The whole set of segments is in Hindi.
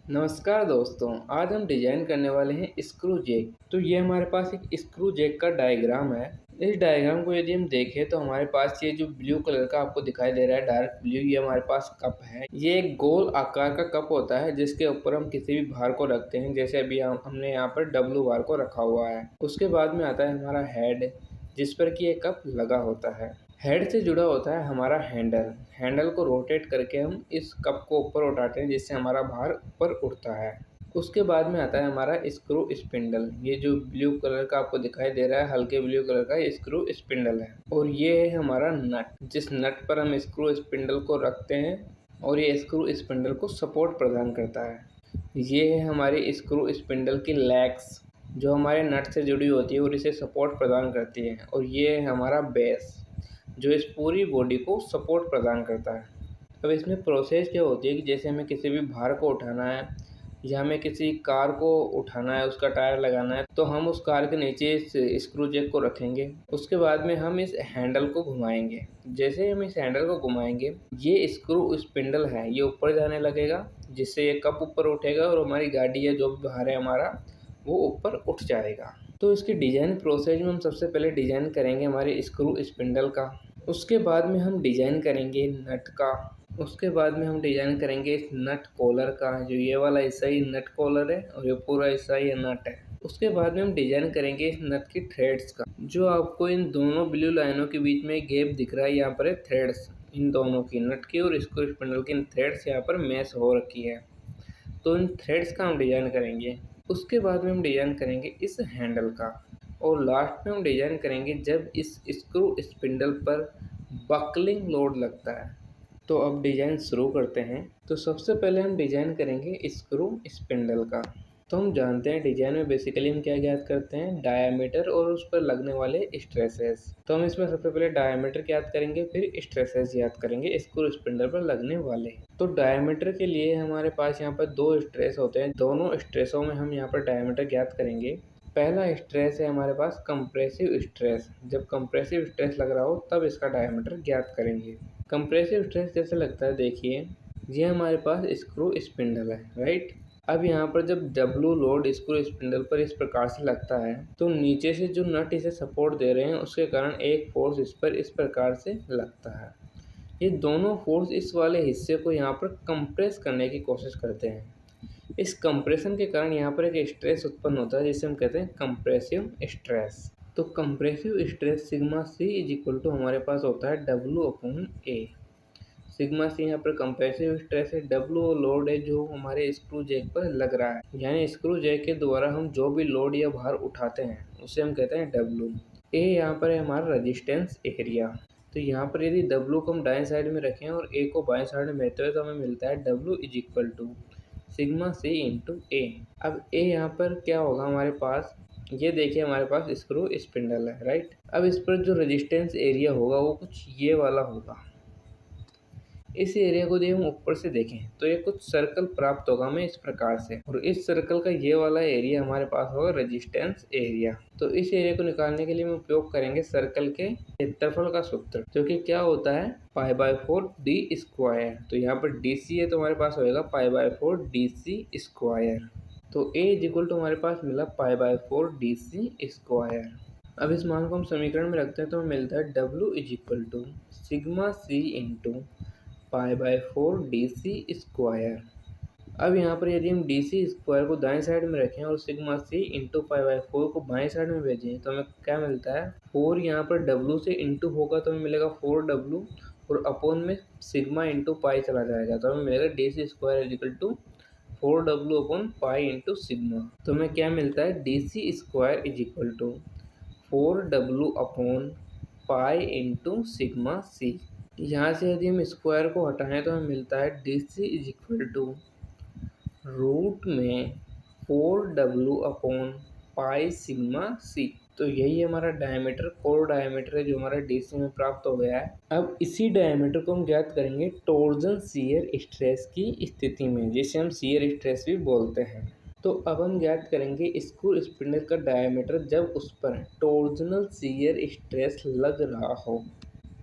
नमस्कार दोस्तों, आज हम डिजाइन करने वाले हैं स्क्रू जैक। तो ये हमारे पास एक स्क्रू जैक का डायग्राम है। इस डायग्राम को यदि हम देखें तो हमारे पास ये जो ब्लू कलर का आपको दिखाई दे रहा है डार्क ब्लू, ये हमारे पास कप है। ये एक गोल आकार का कप होता है जिसके ऊपर हम किसी भी भार को रखते हैं। जैसे अभी हमने यहाँ पर डब्लू भार को रखा हुआ है। उसके बाद में आता है हमारा हेड, जिस पर कि ये कप लगा होता है। हेड से जुड़ा होता है हमारा हैंडल। हैंडल को रोटेट करके हम इस कप को ऊपर उठाते हैं जिससे हमारा भार ऊपर उठता है। उसके बाद में आता है हमारा स्क्रू स्पिंडल। ये जो ब्लू कलर का आपको दिखाई दे रहा है, हल्के ब्लू कलर का, ये स्क्रू स्पिंडल है। और ये है हमारा नट, जिस नट पर हम स्क्रू स्पिंडल को रखते हैं और ये स्क्रू स्पिंडल को सपोर्ट प्रदान करता है। ये है हमारी स्क्रू स्पिंडल की लेग्स, जो हमारे नट से जुड़ी होती है और इसे सपोर्ट प्रदान करती है। और ये है हमारा बेस, जो इस पूरी बॉडी को सपोर्ट प्रदान करता है। अब इसमें प्रोसेस क्या होती है कि जैसे हमें किसी भी भार को उठाना है या हमें किसी कार को उठाना है, उसका टायर लगाना है, तो हम उस कार के नीचे इस स्क्रू जैक को रखेंगे। उसके बाद में हम इस हैंडल को घुमाएंगे। जैसे हम इस हैंडल को घुमाएंगे, ये स्क्रू स्पिंडल है, ये ऊपर जाने लगेगा, जिससे ये कप ऊपर उठेगा और हमारी गाड़ी या जो भी भार है हमारा, वो ऊपर उठ जाएगा। तो इसकी डिज़ाइन प्रोसेस में हम सबसे पहले डिज़ाइन करेंगे हमारे स्क्रू स्पिंडल का। उसके बाद में हम डिज़ाइन करेंगे नट का। उसके बाद में हम डिज़ाइन करेंगे इस नट कॉलर का। जो ये वाला हिस्सा ही नट कॉलर है और ये पूरा हिस्सा ये नट है। उसके बाद में हम डिज़ाइन करेंगे इस नट की थ्रेड्स का। जो आपको इन दोनों ब्लू लाइनों के बीच में गैप दिख रहा है, यहाँ पर है थ्रेड्स, इन दोनों की, नट की और स्क्रू स्पिंडल की थ्रेड्स यहाँ पर मैच हो रखी है। तो इन थ्रेड्स का हम डिज़ाइन करेंगे। उसके बाद में हम डिज़ाइन करेंगे इस हैंडल का। और लास्ट में हम डिज़ाइन करेंगे जब इस स्क्रू स्पिंडल पर बकलिंग लोड लगता है। तो अब डिज़ाइन शुरू करते हैं। तो सबसे पहले हम डिज़ाइन करेंगे स्क्रू स्पिंडल का। तो हम जानते हैं डिज़ाइन में बेसिकली हम क्या ज्ञात करते हैं, डायामीटर और उस पर लगने वाले स्ट्रेसेस। तो हम इसमें सबसे पहले डायामीटर ज्ञात करेंगे, फिर स्ट्रेसेस ज्ञात करेंगे स्क्रू स्पिंडल पर लगने वाले। तो डायामीटर के लिए हमारे पास यहाँ पर दो स्ट्रेस होते हैं। दोनों स्ट्रेसों में हम यहाँ पर डायामीटर ज्ञात करेंगे। पहला स्ट्रेस है हमारे पास कंप्रेसिव स्ट्रेस। जब कंप्रेसिव स्ट्रेस लग रहा हो तब इसका डायामीटर ज्ञात करेंगे। कंप्रेसिव स्ट्रेस कैसे लगता है, देखिए, ये हमारे पास स्क्रू स्पिंडल है, राइट। अब यहाँ पर जब डब्लू लोड स्क्रू स्पिंडल पर इस प्रकार से लगता है तो नीचे से जो नट इसे सपोर्ट दे रहे हैं उसके कारण एक फोर्स इस पर इस प्रकार से लगता है। ये दोनों फोर्स इस वाले हिस्से को यहाँ पर कंप्रेस करने की कोशिश करते हैं। इस कंप्रेशन के कारण यहाँ पर एक स्ट्रेस उत्पन्न होता है जिसे हम कहते हैं कंप्रेसिव स्ट्रेस। तो compressive stress sigma c is equal to हमारे पास होता है W upon A. Sigma c यहाँ पर कंप्रेसिव स्ट्रेस है, डब्लू लोड है जो हमारे स्क्रू जैक पर लग रहा है। यानी स्क्रू जैक के द्वारा हम जो भी लोड या भार उठाते हैं उसे हम कहते हैं डब्लू। ए यहाँ पर है हमारा रेजिस्टेंस एरिया। तो यहाँ पर यदि डब्लू को हम दाएं साइड में रखें और ए को बाएं साइड में लेते हुए तो हमें मिलता है W is equal to sigma C into A. अब ए यहाँ पर क्या होगा हमारे पास, ये देखिए हमारे पास स्क्रू स्पिंडल है, राइट। अब इस पर जो रेजिस्टेंस एरिया होगा वो कुछ ये वाला होगा। इस एरिया को यदि हम ऊपर से देखें तो ये कुछ सर्कल प्राप्त होगा हमें इस प्रकार से, और इस सर्कल का ये वाला एरिया हमारे पास होगा रेजिस्टेंस एरिया। तो इस एरिया को निकालने के लिए हम उपयोग करेंगे सर्कल के क्षेत्रफल का सूत्र, जो कि क्या होता है π/4 d स्क्वायर। तो यहाँ पर dc है तो हमारे पास होगा π/4 dc स्क्वायर। तो a इज इक्वल टू हमारे पास मिला π/4 dc स्क्वायर। अब इस मान को हम समीकरण में रखते हैं तो हमें मिलता है W is equal to sigma C into π/4 dc square. अब यहाँ पर यदि हम dc स्क्वायर को दाएं साइड में रखें और सिग्मा सी इंटू π/4 को बाएं साइड में भेजें तो हमें क्या मिलता है, 4 यहाँ पर W से इंटू होगा तो हमें मिलेगा 4W, और अपॉन में सिग्मा इंटू पाई चला जाएगा तो हमें मिलेगा dc square is equal to 4W upon pi into sigma. तो हमें क्या मिलता है, dc square is equal to 4W upon pi into sigma c. यहाँ से यदि हम स्क्वायर को हटाएं तो हमें मिलता है dc is equal to root में 4W upon pi sigma C. तो यही हमारा डायमीटर, कोर डायमीटर है जो हमारा डीसी में प्राप्त हो गया है। अब इसी डायमीटर को हम ज्ञात करेंगे टॉर्जन शियर स्ट्रेस की स्थिति में, जिसे हम शियर स्ट्रेस भी बोलते हैं। तो अब हम ज्ञात करेंगे स्क्रू स्पिंडल का डायमीटर जब उस पर टॉर्जनल शियर स्ट्रेस लग रहा हो।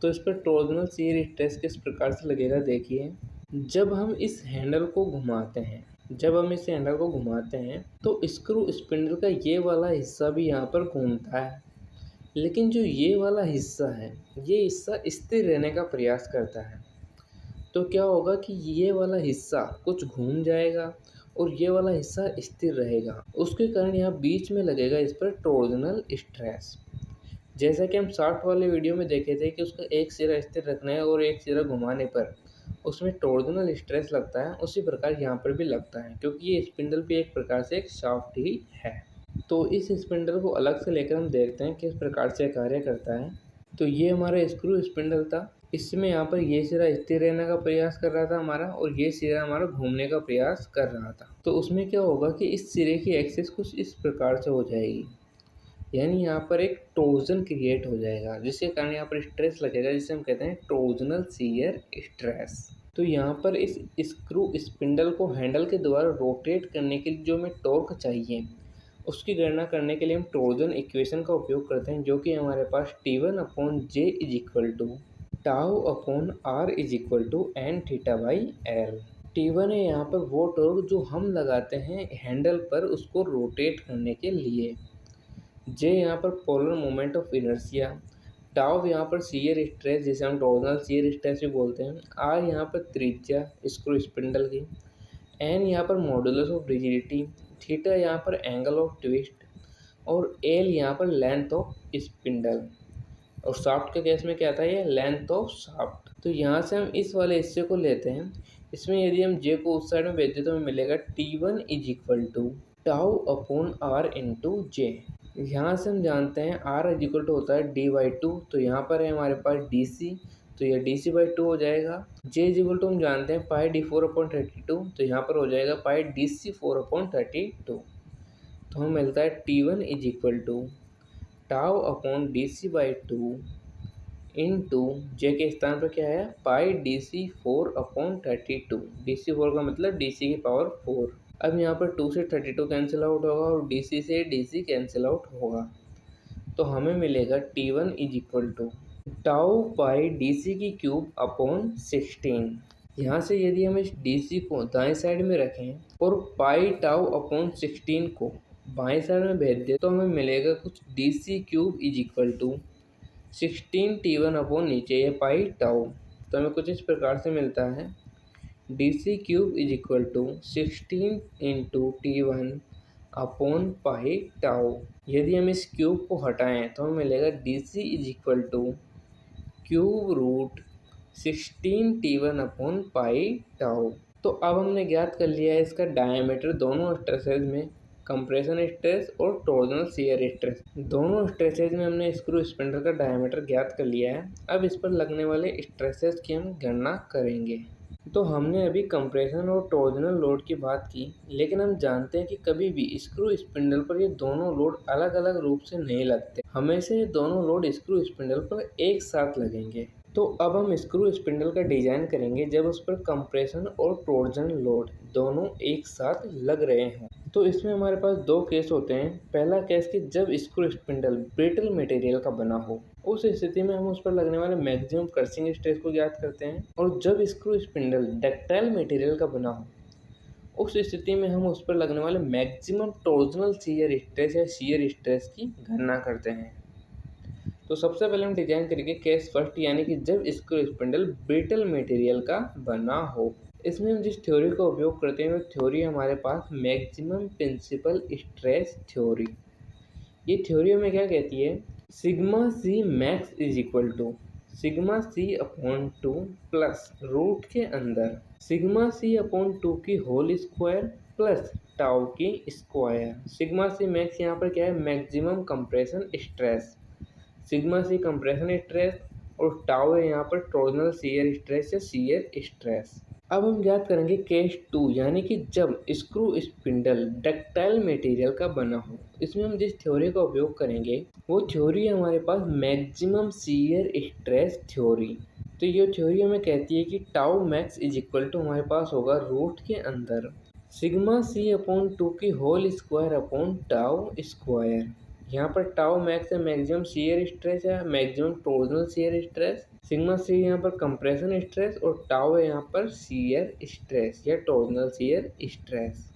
तो इस पर टॉर्जनल शियर स्ट्रेस किस प्रकार से लगेगा, देखिए, जब हम इस हैंडल को घुमाते हैं जब हम इस हैंडल को घुमाते हैं तो स्क्रू स्पिंडल का ये वाला हिस्सा भी यहाँ पर घूमता है, लेकिन जो ये वाला हिस्सा है ये हिस्सा स्थिर रहने का प्रयास करता है। तो क्या होगा कि ये वाला हिस्सा कुछ घूम जाएगा और ये वाला हिस्सा स्थिर रहेगा। उसके कारण यहाँ बीच में लगेगा इस पर टॉर्जनल स्ट्रेस। जैसा कि हम शाफ्ट वाले वीडियो में देखे थे कि उसका एक सिरा स्थिर रखना है और एक सिरा घुमाने पर उसमें टॉर्जनल स्ट्रेस लगता है, उसी प्रकार यहाँ पर भी लगता है, क्योंकि ये स्पिंडल भी एक प्रकार से एक शाफ्ट ही है। तो इस स्पिंडल को अलग से लेकर हम देखते हैं किस प्रकार से कार्य करता है। तो ये हमारा स्क्रू स्पिंडल था। इसमें यहाँ पर ये सिरा स्थिर रहने का प्रयास कर रहा था हमारा, और ये सिरा हमारा घूमने का प्रयास कर रहा था। तो उसमें क्या होगा कि इस सिरे की एक्सिस कुछ इस प्रकार से हो जाएगी, यानी यहाँ पर एक टॉर्जन क्रिएट हो जाएगा, जिसके कारण यहाँ पर स्ट्रेस लगेगा, जिसे हम कहते हैं टॉर्जनल शियर स्ट्रेस। तो यहाँ पर इस स्क्रू स्पिंडल को हैंडल के द्वारा रोटेट करने के लिए जो हमें टॉर्क चाहिए उसकी गणना करने के लिए हम टॉर्जन इक्वेशन का उपयोग करते हैं, जो कि हमारे पास T1/J इज इक्वल टू टाउ/R is equal to N θ/L। T1 है यहाँ पर वो टॉर्क जो हम लगाते हैं हैंडल पर उसको रोटेट करने के लिए। J यहाँ पर polar moment of inertia, tau यहाँ पर शियर स्ट्रेस जिसे हम टॉर्जनल शियर स्ट्रेस भी बोलते हैं, R यहाँ पर त्रिज्या स्क्रू स्पिंडल की, N यहाँ पर मॉडुलस ऑफ रिजिडिटी, थीटा यहाँ पर एंगल ऑफ ट्विस्ट, और L यहाँ पर लेंथ ऑफ स्पिंडल। और शाफ्ट के केस में क्या था, ये लेंथ ऑफ शाफ्ट। तो यहाँ से हम इस वाले हिस्से को लेते हैं। इसमें यदि हम J को उस साइड में भेज दें तो हमें मिलेगा T1 इज इक्वल टू टाउ/R इंटू J। यहाँ से हम जानते हैं R इज इक्वल टू होता है D/2, तो यहाँ पर है हमारे पास DC, तो यह DC/2 हो जाएगा। J इज इक्वल टू हम जानते हैं πD4/32, तो यहाँ पर हो जाएगा πDC4/32। तो हमें मिलता है T1 इज इक्वल टू टाउ/DC/2 इंटू J के स्थान पर क्या है πDC4/32। DC4 का मतलब DC की पावर 4। अब यहाँ पर 2 से 32 कैंसिल आउट होगा और DC से DC कैंसिल आउट होगा, तो हमें मिलेगा T1 इज इक्वल टू टाउ/DC³ यहाँ से यदि हम इस DC को दाएं साइड में रखें और π/τ/16 को बाएं साइड में भेज दें तो हमें मिलेगा कुछ DC³ is equal to 16 T1 नीचे ये π/τ। तो हमें कुछ इस प्रकार से मिलता है DC³ is equal to 16 into T1/π/τ। यदि हम इस क्यूब को हटाएं तो हमें मिलेगा DC is equal to √16 T1/π/τ। तो अब हमने ज्ञात कर लिया है इसका डायमीटर दोनों स्ट्रेसेज में, कंप्रेशन स्ट्रेस और टॉर्जनल शियर स्ट्रेस। दोनों स्ट्रेसेज में हमने स्क्रू स्पिंडल का डायमीटर ज्ञात कर लिया है। अब इस पर लगने वाले स्ट्रेसेस की हम गणना करेंगे। तो हमने अभी कंप्रेशन और टॉर्जनल लोड की बात की, लेकिन हम जानते हैं कि कभी भी स्क्रू स्पिंडल पर ये दोनों लोड अलग अलग रूप से नहीं लगते, हमेशा ये दोनों लोड स्क्रू स्पिंडल पर एक साथ लगेंगे। तो अब हम स्क्रू स्पिंडल का डिजाइन करेंगे जब उस पर कंप्रेशन और टॉर्जन लोड दोनों एक साथ लग रहे हों। तो इसमें हमारे पास दो केस होते हैं। पहला केस कि जब स्क्रू स्पिंडल ब्रिटल मटेरियल का बना हो, उस स्थिति में हम उस पर लगने वाले मैक्सिमम क्रशिंग स्ट्रेस को ज्ञात करते हैं। और जब स्क्रू स्पिंडल डक्टाइल मटेरियल का बना हो, उस स्थिति में हम उस पर लगने वाले मैक्सिमम टॉर्जनल शियर स्ट्रेस या शियर स्ट्रेस की गणना करते हैं। तो सबसे पहले हम डिजाइन करेंगे केस फर्स्ट, यानी कि जब स्क्रू स्पिंडल ब्रिटल मटेरियल का बना हो। इसमें हम जिस थ्योरी का उपयोग करते हैं वो थ्योरी हमारे पास मैक्सिमम प्रिंसिपल स्ट्रेस थ्योरी। ये थ्योरी हमें क्या कहती है, sigma c max is equal to sigma C/2 plus root के अंदर सिग्मा C/2 की होल स्क्वायर प्लस टाउ की स्क्वायर। सिग्मा सी मैक्स यहाँ पर क्या है, maximum compression stress, sigma c compression stress और टाउ है यहाँ पर टॉर्जनल शियर स्ट्रेस या शियर स्ट्रेस। अब हम ज्ञात करेंगे केस 2, यानी कि जब स्क्रू स्पिंडल डक्टाइल मटेरियल का बना हो। इसमें हम जिस थ्योरी का उपयोग करेंगे वो थ्योरी है हमारे पास मैक्सिमम शियर स्ट्रेस थ्योरी। तो ये थ्योरी हमें कहती है कि tau max is equal to हमारे पास होगा रूट के अंदर सिग्मा C/2 की whole square upon tau square. यहाँ पर टाउ मैक्स है मैक्सिमम शियर स्ट्रेस है, maximum torsional shear stress, sigma c यहाँ पर कंप्रेशन स्ट्रेस और टाउ है यहाँ पर शियर स्ट्रेस या टॉर्सनल शियर स्ट्रेस।